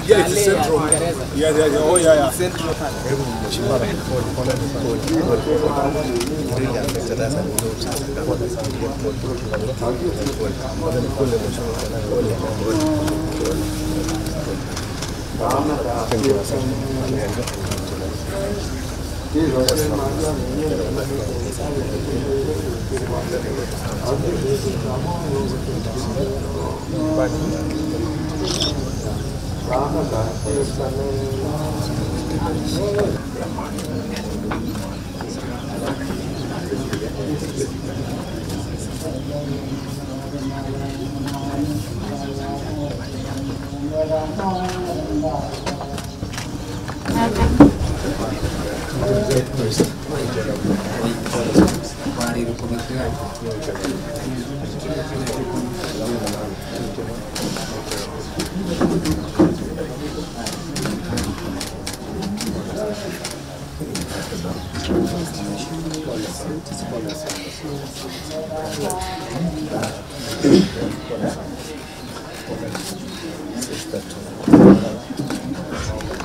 Yeah, it's central. Yeah. Oh, yeah. Central.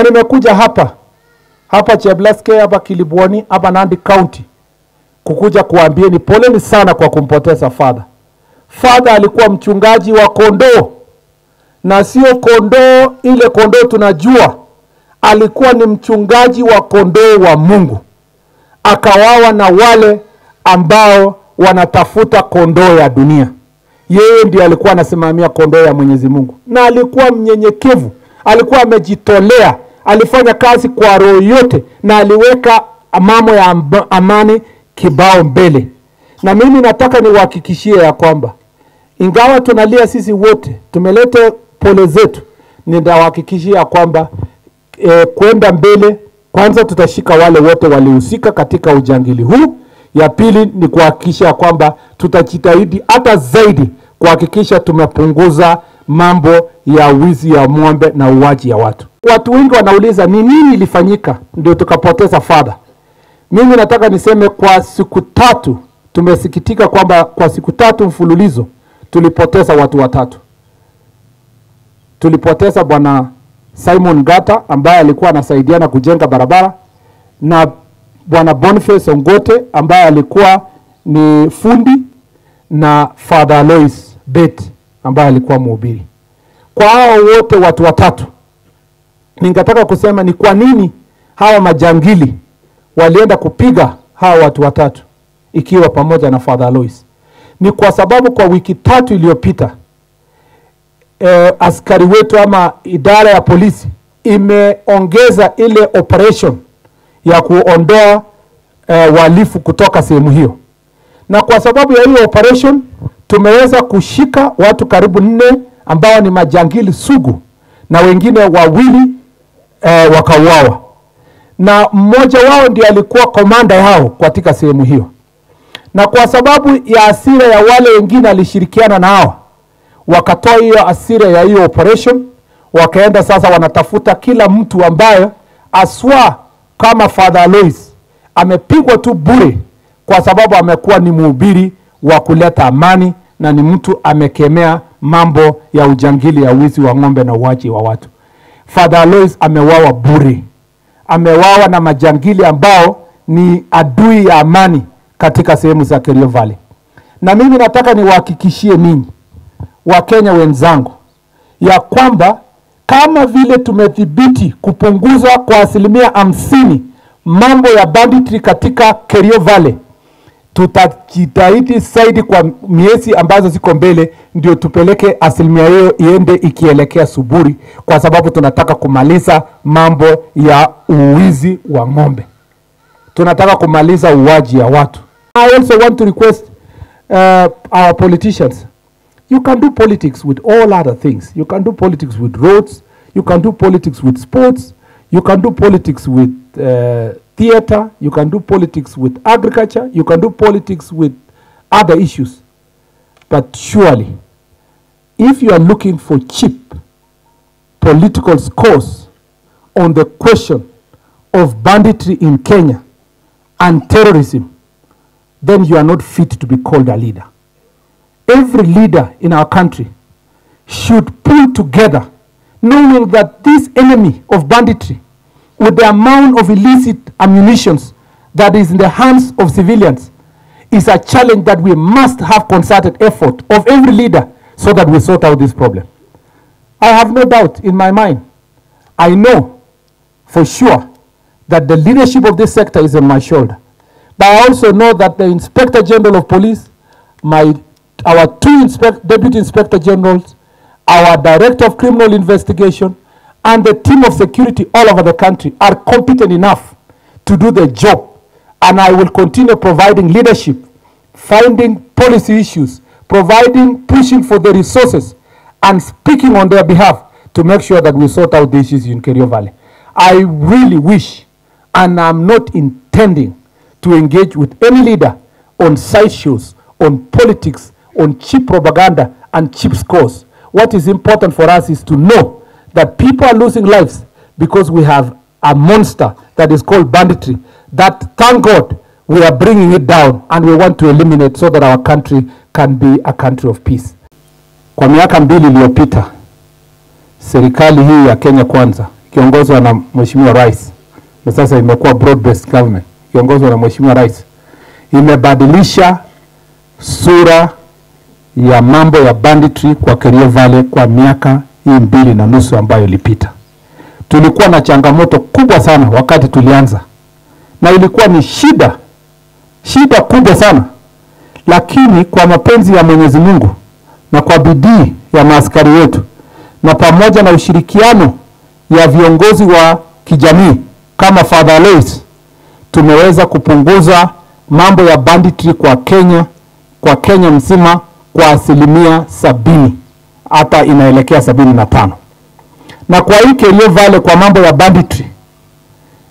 Nimekuja hapa Cheblaske, hapa Kilibwoni, hapa Nandi County kukuja kuambieni poleni sana kwa kumpoteza father. Father alikuwa mchungaji wa kondoo, na sio kondoo ile kondoo tunajua. Alikuwa ni mchungaji wa kondoo wa Mungu. Akawawa na wale ambao wanatafuta kondoo ya dunia. Yeye ndiye alikuwa anasimamia kondoo ya Mwenyezi Mungu. Na alikuwa mnyenyekevu, alikuwa amejitolea, alifanya kazi kwa roho yote, na aliweka mambo ya amani kibao mbele. Na mimi nataka niwahakikishie ya kwamba ingawa tunalia sisi wote, tumeleta pole zetu, nitawahakikishia kwamba kwenda mbele, kwanza tutashika wale wote walihusika katika ujangili huu. Ya pili ni kuhakikisha kwamba tutajitahidi hata zaidi kuhakikisha tumepunguza mambo ya wizi ya ng'ombe na uwaji ya watu. Watu wengi wanauliza ni nini ilifanyika ndio tukapoteza father. Mimi nataka niseme kwa siku 3 tumesikitika kwamba kwa siku 3 mfululizo tulipoteza watu watatu. Tulipoteza bwana Simon Gata ambaye alikuwa anasaidiana kujenga barabara, na bwana Boniface Ongote ambaye alikuwa ni fundi, na Father Alois Bet ambaye alikuwa mhubiri. Kwa hao wote watu watatu, ningetaka kusema ni kwa nini hawa majangili walienda kupiga hawa watu watatu ikiwa pamoja na Father Alois. Ni kwa sababu kwa wiki 3 iliyopita askari wetu ama idara ya polisi imeongeza ile operation ya kuondoa wahalifu kutoka sehemu hiyo. Na kwa sababu ya hiyo operation tumeweza kushika watu karibu 4 ambao ni majangili sugu, na wengine 2 wakauawa. Na mmoja wao ndiye alikuwa komanda yao katika sehemu hiyo. Na kwa sababu ya hasira ya wale wengine alishirikiana na hao, wakatoa hiyo hasira ya hiyo operation, wakaenda sasa wanatafuta kila mtu ambaye aswa kama Father Alois amepigwa tu bure kwa sababu amekuwa ni mhubiri wa kuleta amani na ni mtu amekemea mambo ya ujangili ya wizi wa ng'ombe na uwaji wa watu. Father Alois amewawa bure. Amewawa na majangili ambao ni adui ya amani katika sehemu za Kerio Valley. Na mimi nataka niwahakikishie ninyi Wakenya wenzangu ya kwamba kama vile tumedhibiti kupunguza kwa 50% mambo ya banditry katika Kerio Valley, tutajitahidi zaidi kwa miezi ambazo ziko mbele ndio tupeleke 50% hiyo iende ikielekea Suburi, kwa sababu tunataka kumaliza mambo ya uwizi wa ng'ombe. Tunataka kumaliza uwaji ya watu. I also want to request our politicians, you can do politics with all other things. You can do politics with roads, you can do politics with sports, you can do politics with theater, you can do politics with agriculture, you can do politics with other issues. But surely, if you are looking for cheap political scores on the question of banditry in Kenya and terrorism, then you are not fit to be called a leader. Every leader in our country should pull together, knowing that this enemy of banditry, with the amount of illicit ammunitions that is in the hands of civilians, is a challenge that we must have concerted effort of every leader so that we sort out this problem. I have no doubt in my mind. I know for sure that the leadership of this sector is on my shoulder. But I also know that the Inspector General of Police, our two Deputy Inspector Generals, our Director of Criminal Investigation, and the team of security all over the country are competent enough to do the job. And I will continue providing leadership, finding policy issues, pushing for the resources, and speaking on their behalf to make sure that we sort out the issues in Kerio Valley. I really wish, and I'm not intending to engage with any leader on sideshows, on politics, on cheap propaganda and cheap scores. What is important for us is to know that people are losing lives because we have a monster that is called banditry, that, thank God, we are bringing it down and we want to eliminate so that our country can be a country of peace. Kwa miaka 2 iliyopita, serikali hii ya Kenya Kwanza, kiongozwa na Mheshimiwa Rais, na sasa imekuwa broad-based government, kiongozwa na Mheshimiwa Rais, imebadilisha sura ya mambo ya banditry kwa Kerio Valley kwa miaka hii 2.5 ambayo ilipita. Tulikuwa na changamoto kubwa sana wakati tulianza, na ilikuwa ni shida kubwa sana, lakini kwa mapenzi ya Mwenyezi Mungu na kwa bidii ya maaskari wetu na pamoja na ushirikiano ya viongozi wa kijamii kama Father Alois, tumeweza kupunguza mambo ya banditry kwa Kenya mzima kwa 70%, hata inaelekea 75%. Na kwa hii Kerio Valley kwa mambo ya banditry,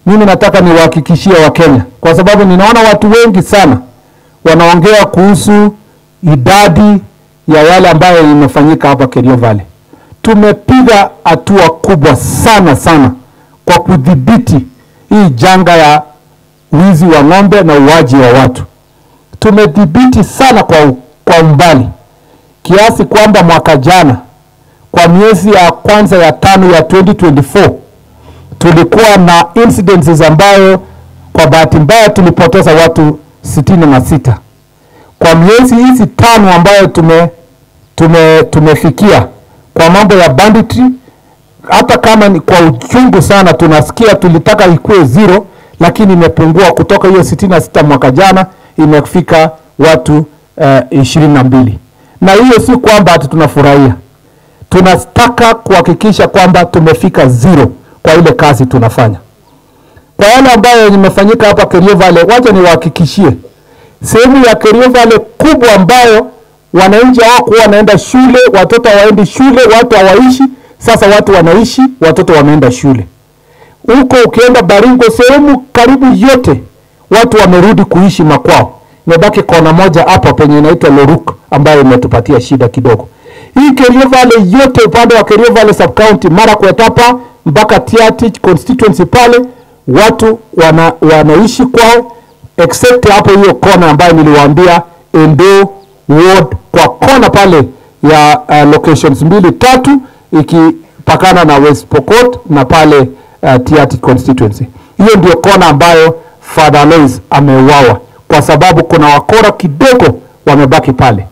mimi nataka niwahakikishie wa Kenya, kwa sababu ninaona watu wengi sana wanaongea kuhusu idadi ya yale ambayo imefanyika hapa Kerio Valley. Tumepiga hatua kubwa sana kwa kudhibiti hii janga ya wizi wa ng'ombe na uwaji wa watu. Tumedhibiti sana kwa umbali, kiasi kwamba mwaka jana kwa miezi ya kwanza ya 5 ya 2024 tulikuwa na incidences ambayo kwa bahati mbaya tulipoteza watu 66. Kwa miezi hizi 5 ambayo tumefikia kwa mambo ya banditry, hata kama ni kwa uchungu sana tunasikia tulitaka ikuwe 0, lakini imepungua kutoka hiyo 66 mwaka jana imefika watu 22. Na hiyo si kwamba ati tunafurahia. Tunataka kuhakikisha kwamba tumefika 0 kwa ile kazi tunafanya. Kwa yale ambayo imefanyika hapa Kerio Valley, wacha niwahakikishie, sehemu ya Kerio Valley kubwa ambayo wananchi hawakuwa wanaenda shule, watoto hawaendi shule, watu hawaishi, sasa watu wanaishi, watoto wameenda shule. Huko ukienda Baringo, sehemu karibu yote watu wamerudi kuishi makwao. Imebaki kona moja hapa penye inaitwa Loruk ambayo imetupatia shida kidogo. Hii Kerio Valley yote, upande wa Kerio Valley sub county, Marakwet hapa mpaka Tiatich constituency pale, watu wanaishi kwao, except hapo hiyo kona ambayo niliwaambia Endo ward, kwa kona pale ya locations 2-3 ikipakana na West Pokot na pale Tiatich constituency. Hiyo ndio kona ambayo Father Alois ameuawa, kwa sababu kuna wakora kidogo wamebaki pale.